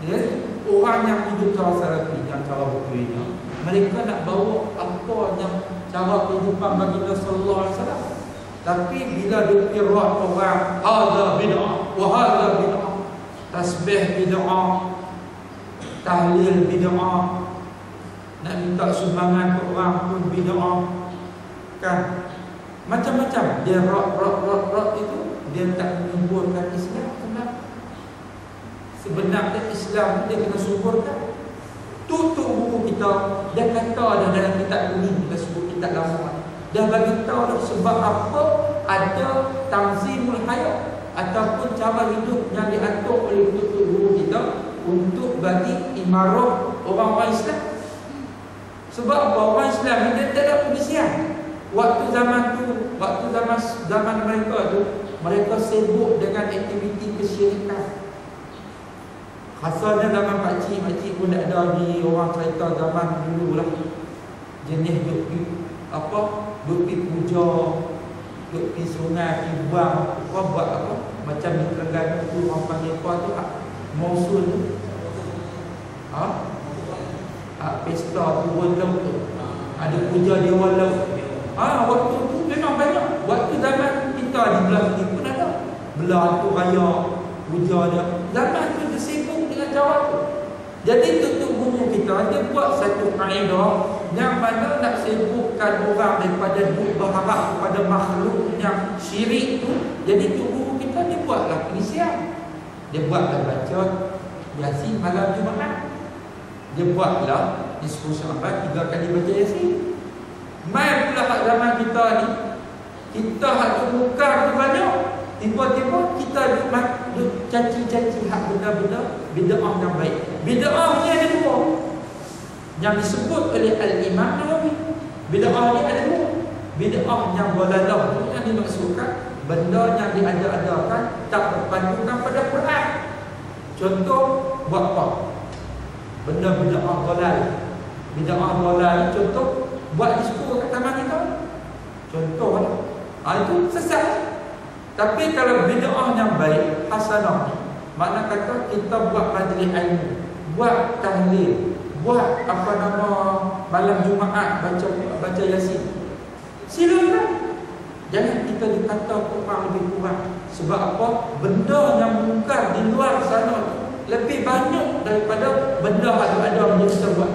Ya, orang yang hidup cara salafi, yang cara betulnya, mereka nak bawa apa yang cara kehidupan baginda sallallahu alaihi wasallam. Tapi bila dikira orang hadza bid'ah wa hadza bid'ah, tasbih bid'ah, tahlil bid'ah, nak minta sumbangan ke orang pun bid'ah, kan? Macam-macam dia rak itu, dia tak menyuburkan Islam. Kenapa? Sebenarnya Islam dia kena suburkan. Tutup buku kita, dia kata dah dalam kitab kuning, kita sebut kitab lama, dia bagi tahu dah sebab apa ada tanzimul hayat ataupun cara hidup yang diatur oleh tutup guru kita untuk bagi imarah orang-orang Islam. Sebab apa? Orang Islam dia tak ada pengisian. Waktu zaman tu, waktu zaman mereka tu, mereka sibuk dengan aktiviti kesyirikan. Asalnya zaman pakcik pun tak ada di orang cerita zaman dulu lah. Jenis duk pi puja, duk pi sungai, pi buang, buat apa? Macam di Terengganu tu orang panggil apa tu? Mosul tu. Pesta turun laut tu. Ada puja dewa laut. Waktu tu memang banyak. Waktu zaman kita di belah ni pun ada. Belah tu raya puja dia. Zaman tu dia sibuk dengan cara tu. Jadi tutup guru kita dia buat satu kaedah yang mana nak sibukkan orang daripada berharap kepada makhluk yang syirik tu. Jadi tu guru kita dia buatlah pengisian. Dia buatlah baca Yasin malam Jumaat. Dia buatlah diskusi 3 kali baca Yasin. Mai pula hak zaman kita ni, kita hak muka tu banyak. Tiba-tiba kita duk caci-caci hak benda-benda bid'ah yang baik. Bid'ah ni ada dua yang disebut oleh Al-Imam Nawawi. Bid'ah ni ada dua. Bid'ah yang dalalah yang dimaksudkan benda yang diada-adakan tak berpandukan pada Quran. Contoh buat apa? Benda bid'ah dalal. Bid'ah dalal contoh buat disco kat taman kita. Contoh itu sesat. Tapi kalau bid'ah yang baik, hasanah, makna kata kita buat majlis ilmu, buat tahlil, buat malam Jumaat baca Yasin. Silakan. Jangan kita dikata kurang lebih kurang. Sebab apa? Benda yang mungkar di luar sana lebih banyak daripada benda yang ada yang kita buat.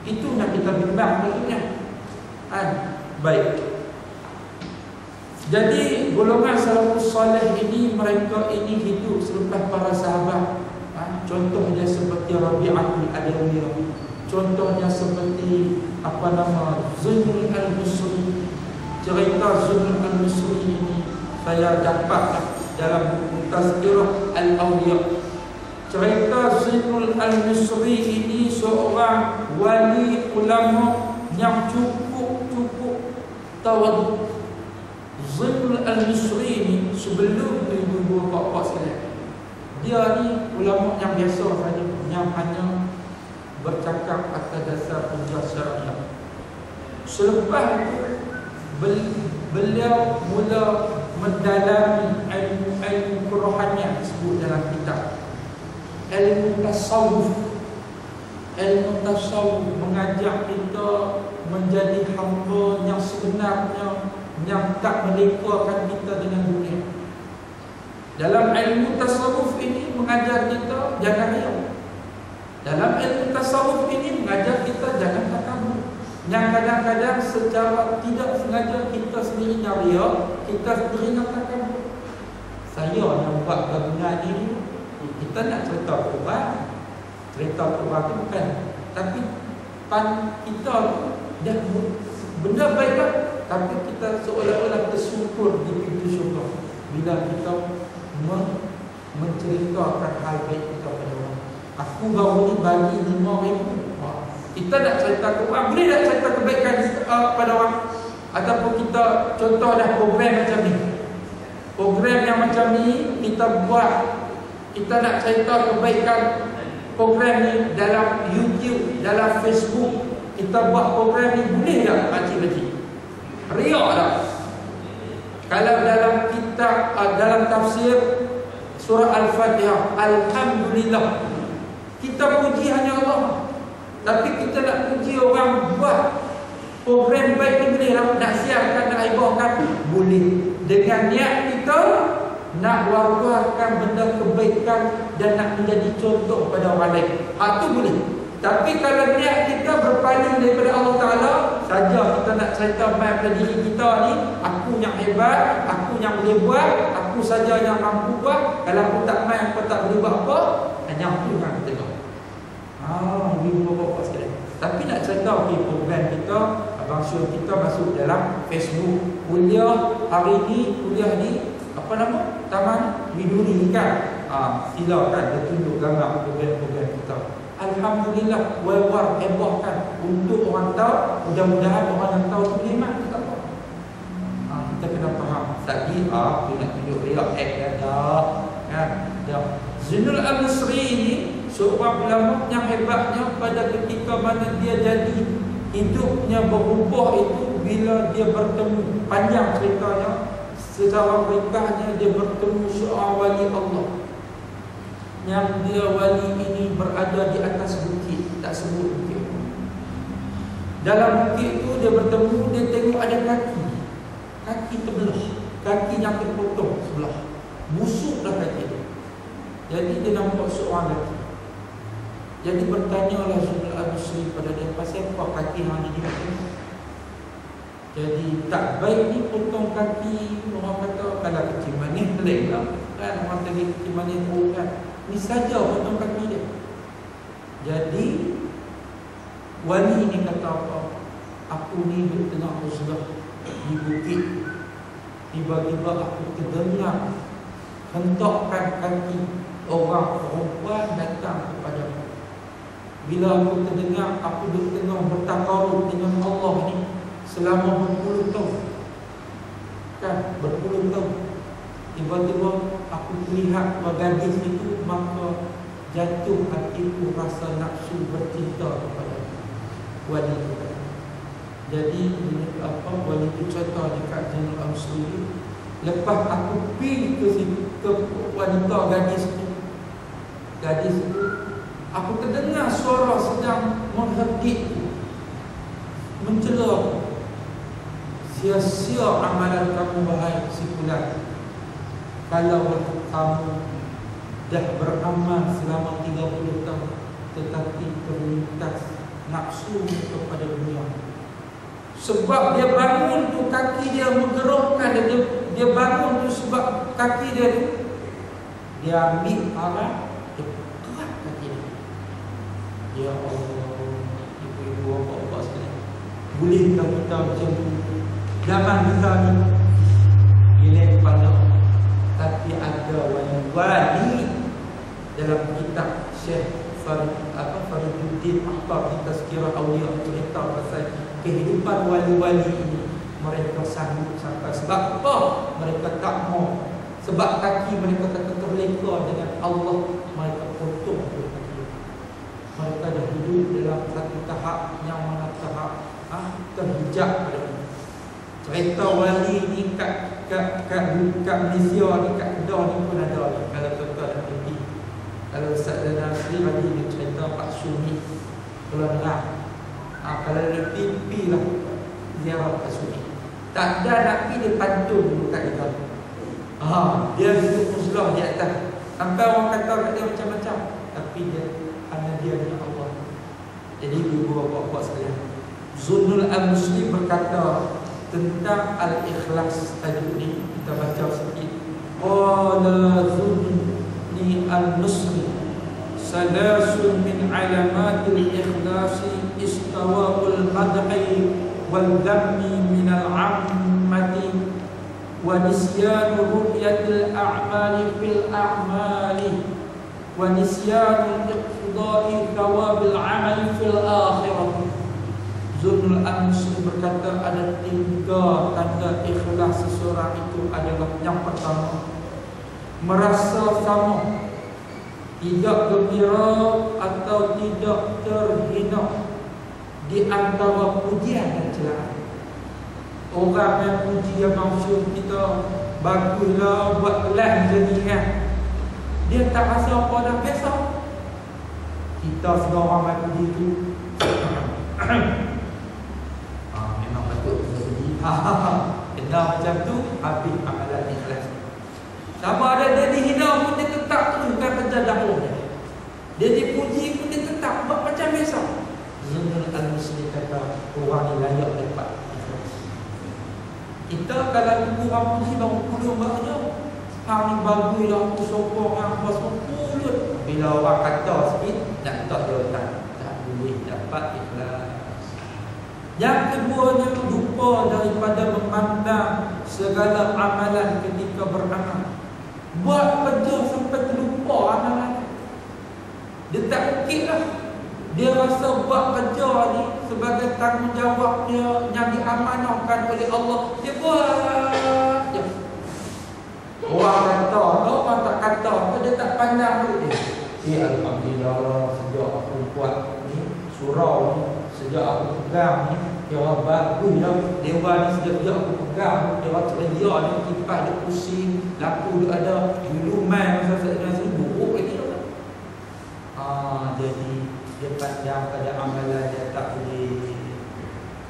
Itu yang kita bimbang maksudnya. Baik. Jadi golongan salafus salih ini, mereka ini hidup selepas para sahabat. Contohnya seperti Rabi'atul Adawiyah. Contohnya seperti Zunnun al-Misri. Cerita Zunnun al-Misri ini saya dapat dalam buku Tazkirah Al-Awliya. Cerita Zunnun al-Misri ini seorang wali ulama yang cukup tawaduk. Zunnun al-Misri ni sebelum 2004 sekalian, dia ni ulama yang biasa saja, yang hanya bercakap atas dasar hujah syariah. Selepas itu beliau mula mendalami ilmu kerohanian disebut dalam kitab. Ilmu tasawuf. Ilmu tasawuf mengajak kita menjadi hamba yang sebenarnya, yang tak melekakan kita dengan dunia. Dalam ilmu tasawuf ini mengajar kita jangan riak. Dalam ilmu tasawuf ini mengajar kita jangan takabur. Yang kadang-kadang secara tidak sengaja kita sendiri nak riak, kita sendiri nak takabur. Saya yang buat gabungan ini, kita nak cerita Quran. Cerita Quran itu bukan, tapi kita dah benda baik, tapi kita seolah-olah tersyukur di pintu syurga bila kita menceritakan hal baik kita pada orang. Aku baru ni bagi 5,000. Kita nak cerita Quran, boleh tak cerita kebaikan pada orang? Ataupun kita contoh dah program macam ni. Program yang macam ni kita buat, kita nak cerita kebaikan program ni dalam YouTube, dalam Facebook. Kita buat program ni boleh tak pakcik-pakcik? Riak tak? Kalau dalam kitab, dalam tafsir surah Al-Fatihah, Alhamdulillah, Kita puji hanya Allah. Tapi kita nak puji orang buat program baik ni boleh lah. Nak siapkan, nak aibahkan, boleh. Dengan niat kita nak wawarkan benda kebaikan dan nak menjadi contoh pada orang lain. Itu boleh. Tapi kalau niat kita berpaling daripada Allah Ta'ala saja, kita nak cerita main pada diri kita ni, aku yang hebat, aku yang boleh buat, aku saja yang mampu buat. Kalau aku tak main, aku tak boleh buat apa, hanya aku yang tengok. Ibu bapa sekalian. Tapi nak cerita program kita, Abang Syul kita masuk dalam Facebook. Kuliah hari ni, kuliah ni apa nama? Taman Widuri kan? Silakan dia tunjuk gambar program-program kita. Alhamdulillah, war hebohkan untuk orang tahu. Mudah-mudahan orang yang tahu tu boleh iman. Tak apa. Kita kena faham. Tadi aku nak tunjuk riak kan? Zainul Al-Misri ini seorang ulama yang hebatnya pada ketika mana dia jadi hidupnya berubah itu bila dia bertemu, panjang ceritanya, secara ringkasnya dia bertemu seorang wali Allah. Yang dia wali ini berada di atas bukit, tak sebut bukit. Dalam bukit itu dia bertemu, dia tengok ada kaki terbelah, kaki yang terpotong sebelah, busuk dah kaki dia. Jadi dia nampak seorang lelaki. Jadi bertanyalah Zainul Al-Misri pada dia, pasal apa kaki hang ni macam ni? Jadi tak baik ni potong kaki. Orang kata kalau kecil manis pelik lah kan, orang tadi kecil manis buruk kan, ni saja potong kaki dia. Jadi wali ni kata apa, aku ni di tengah uzlah di bukit, tiba-tiba aku terdengar hentokkan kaki orang perempuan datang kepada aku. Bila aku terdengar, aku tengah bertakarub dengan Allah ni selama berpuluh tahun. Kan, berpuluh tahun. Tiba-tiba aku lihat gadis itu, maka jatuh hatiku rasa nafsu bercinta kepada wali itu. Jadi wali itu cerita dekat Zainul Al-Misri. Lepas aku pergi ke situ, ke wanita gadis itu, aku terdengar suara sedang mengherdik, mencela, sia-sia amalan kamu wahai si fulan. Kalau kamu dah beramal selama 30 tahun tetapi terlintas nafsu kepada dunia. Sebab dia bangun tu kaki dia menggerakkan, dia bangun tu sebab kaki dia tu, dia ambil arah, dia kerat kaki dia. Ya Allah, ibu-ibu bapa sekalian, bolehkah kita macam tu? Zaman kita ni gilek kepala. Tapi ada wali dalam kitab Syekh Fariduddin Akbar di Tazkirah Awliya, cerita pasal kehidupan wali-wali ini. Mereka sanggup sampai sebab apa? Mereka tak mau, sebab kaki mereka kata terleka dengan Allah, mereka potong kaki. Mereka dah hidup dalam satu tahap yang mana tahap terhijab pada ini. Cerita wali ni kat Malaysia ni, kat Kedah ni pun ada. Kalau tuan-tuan nak pergi, kalau Ustaz Zainal Al-Misri tadi dia cerita Pak Sunni Pulau Nerang. Kalau ada pipi lah ziarah Pak Sunni, tak ada nak pergi, dia pantun dulu kat kita. Dia hidup muslah di atas, sampai orang kata kat dia macam-macam, tapi dia hanya dia dengan Allah. Jadi ibu bapa sekalian, Zainul Al-Misri berkata tentang al-ikhlas tadi ni, kita baca sikit. Qala Zainul Al-Misri, salasun min alamatil ikhlasi istawa'ul madhi wal dhammi min al-ammati wa nisyanu ru'yatil a'mali fil a'mali wa nisyanu iqtida'i thawabil 'amali fil akhirah. Zainul Al-Misri berkata ada 3 tanda ikhlas seseorang itu adalah: yang pertama, merasa sama, tidak gembira atau tidak terhina di antara pujian dan celaan. Orang yang puji yang maksud kita, baguslah buat kelas macam ni kan, dia tak rasa apa dah, biasa. kita semua orang main puji tu memang patut kita puji. Kena macam tu, habis amalan ikhlas. Sama ada dia dihina pun dia tetap teruskan kerja dakwah dia. Dia dipuji pun dia tetap buat macam biasa. Zunul al-Muslim kata orang ni layak dapat ikhlas. Kita kalau kurang puji baru puluh makna hang ni bagus lah, aku sokong hang apa sepuluh. Bila orang kata sikit nak tak jawatan, tak boleh dapat ikhlas. Yang keduanya, lupa daripada memandang segala amalan ketika beramal. Buat kerja sampai terlupa amalan. Dia tak fikir lah. Dia rasa buat kerja ni sebagai tanggungjawab dia yang diamanahkan oleh Allah. Dia buat je. Orang kata, orang tak kata, dia tak pandang duit dia. Alhamdulillah, sejak aku buat ni surau ni, sejak aku pegang ni, dia orang bagus lah. Dewan ni sejak aku pegang, dia orang ceria ni, kipas dia pusing, lampu dia ada. Dulu main masa saya nasi buruk lagi lah. Jadi dia pandang pada amalan dia tak boleh,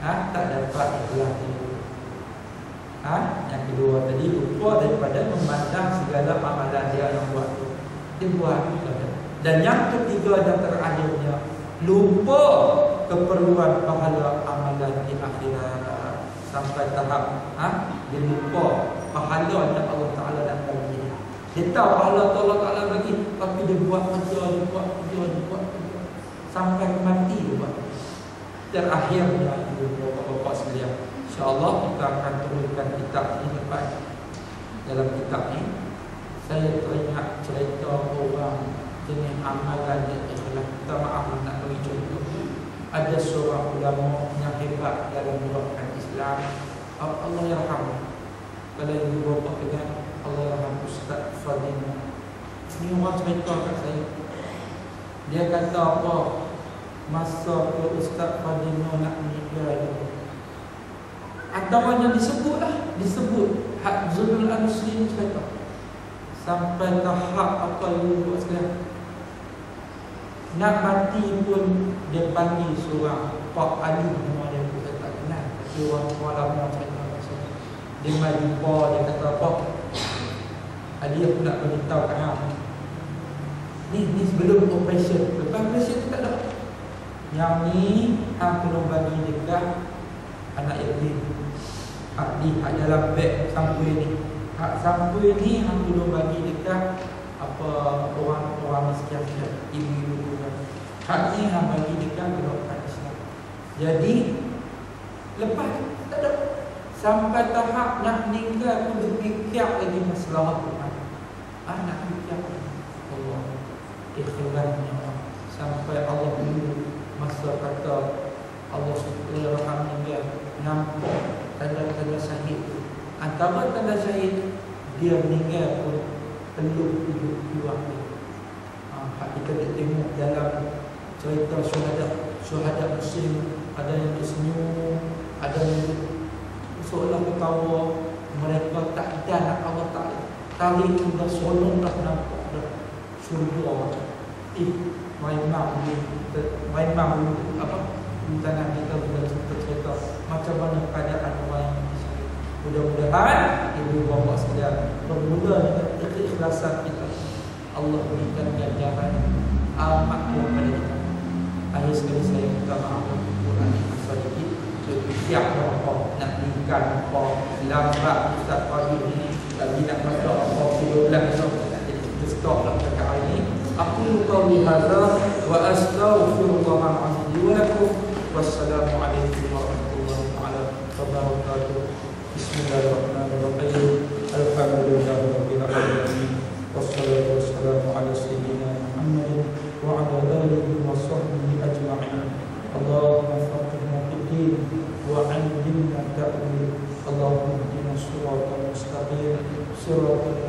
tak dapat ikhlas dia. Yang kedua tadi, lupa daripada memandang segala amalan dia yang buat tu. Dia buat. Dan yang ketiga dan terakhirnya, lupa keperluan pahala amalan di akhirat. Sampai tahap dia lupa pahala yang Allah Ta'ala nak bagi dia. Dia tahu pahala Allah Ta'ala bagi, tapi dia buat kerja, dia buat kerja sampai mati dia buat. Terakhirnya itu bapak-bapak sekalian, InsyaAllah kita akan turunkan kitab ini lepas. Dalam kitab ini saya teringat cerita orang dengan amalan yang ikhlas. Kita maaf nak bagi contoh. Ada seorang ulama yang hebat dalam menerapkan Islam. Allah yarham. Kalau ibu bapa dengan Allah yarham Ustaz Fadil. Ini orang cerita kat saya. Dia kata apa? Masa tu Ustaz Fadil nak meninggal, antaranya disebut hak Zunul al-Muslim cerita sampai tahap apa yang buat sekarang. Nak mati pun dia panggil seorang Pak Ali, nama dia pun saya tak kenal, tapi orang lama cerita pasal dia mai jumpa, dia kata apa, Ali aku nak beritahu kat hang ni sebelum operation. Lepas operation tu tak ada, yang ni hang tolong bagi dekat anak yatim. Hak ni, hak dalam beg sampul ni, hak sampul ni hang tolong bagi dekat apa orang miskin, ibu-ibu. Hak ni hang bagi dekat golongan Islam. Jadi lepas tak ada, sampai tahap nak meninggal pun dia fikir lagi masalah Tuhan. Nak fikir Allah ikhlasnya, sampai Allah dulu masa kata Allah SWT meninggal, nampak tanda-tanda syahid. Antara tanda syahid dia meninggal pun peluk hidup keluar dia. Kita tengok dalam cerita syuhada Muslim, ada yang tersenyum, ada yang seolah ketawa. Mereka tak ada nak Allah Ta'ala tarik sudah solong dah, nampak dah surga. Maimam apa tangan kita sudah cerita macam mana keadaan orang yang mati. Mudah-mudahan ibu bapa sekalian, bermula dengan keikhlasan kita, Allah berikan ganjaran amat kepada kita. Akhir sekali saya minta maaf Quran sedikit siap apa nak berikan apa lambat Ustaz Fadil ini lagi nak baca apa bulan esok. Jadi kita stop lah perkara ini. Aku qauli hadza wa astaghfirullahal azim wa lakum. Wassalamualaikum warahmatullahi wabarakatuh. Bismillahirrahmanirrahim. Alhamdulillahirabbil alamin. Wassalatu wassalamu ala sayyidina Muhammad wa ala alihi wa sahbihi ajma'in. Allahumma faqihna fid-din wa 'allimna ta'wil. Allahumma ihdina siratal mustaqim, siratal